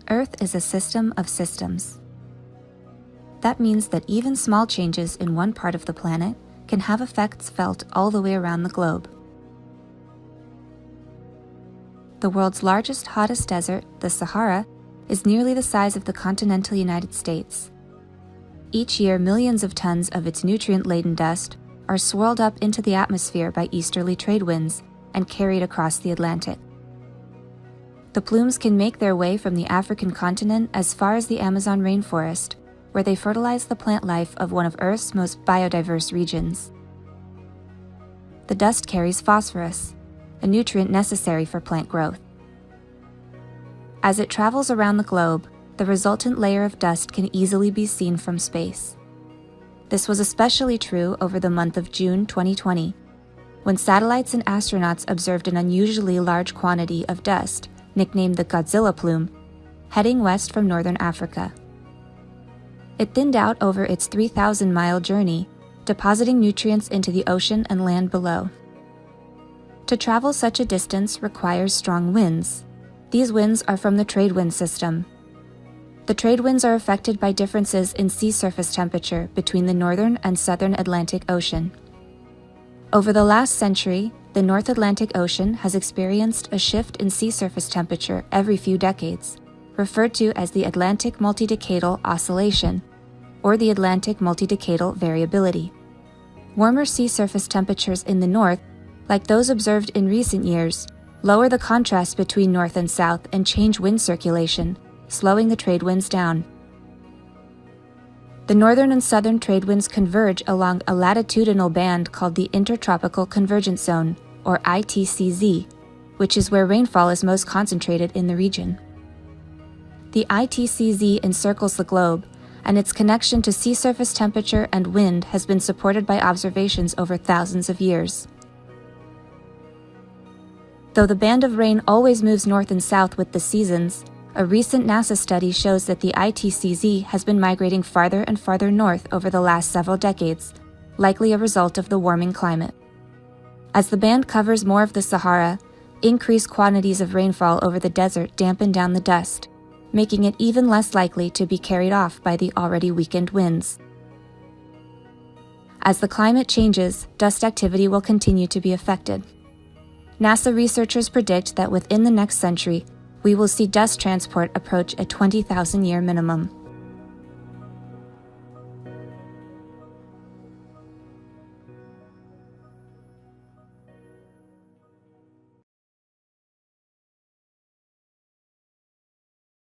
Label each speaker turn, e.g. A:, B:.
A: Earth is a system of systems. That means that even small changes in one part of the planet can have effects felt all the way around the globe. The world's largest, hottest desert, the Sahara, is nearly the size of the continental United States. Each year, millions of tons of its nutrient-laden dust are swirled up into the atmosphere by easterly trade winds and carried across the Atlantic. The plumes can make their way from the African continent as far as the Amazon rainforest, where they fertilize the plant life of one of Earth's most biodiverse regions. The dust carries phosphorus, a nutrient necessary for plant growth. As it travels around the globe, the resultant layer of dust can easily be seen from space. This was especially true over the month of June 2020, when satellites and astronauts observed an unusually large quantity of dust, nicknamed the Godzilla plume, heading west from northern Africa. It thinned out over its 3,000-mile journey, depositing nutrients into the ocean and land below. To travel such a distance requires strong winds. These winds are from the trade wind system. The trade winds are affected by differences in sea surface temperature between the northern and southern Atlantic Ocean. Over the last century, the North Atlantic Ocean has experienced a shift in sea surface temperature every few decades, referred to as the Atlantic multidecadal oscillation, or the Atlantic multidecadal variability. Warmer sea surface temperatures in the north, like those observed in recent years, lower the contrast between north and south and change wind circulation, slowing the trade winds down. The northern and southern trade winds converge along a latitudinal band called the Intertropical Convergence Zone, or ITCZ, which is where rainfall is most concentrated in the region. The ITCZ encircles the globe, and its connection to sea surface temperature and wind has been supported by observations over thousands of years. Though the band of rain always moves north and south with the seasons, a recent NASA study shows that the ITCZ has been migrating farther and farther north over the last several decades, likely a result of the warming climate. As the band covers more of the Sahara, increased quantities of rainfall over the desert dampen down the dust, making it even less likely to be carried off by the already weakened winds. As the climate changes, dust activity will continue to be affected. NASA researchers predict that within the next century, we will see dust transport approach a 20,000-year minimum.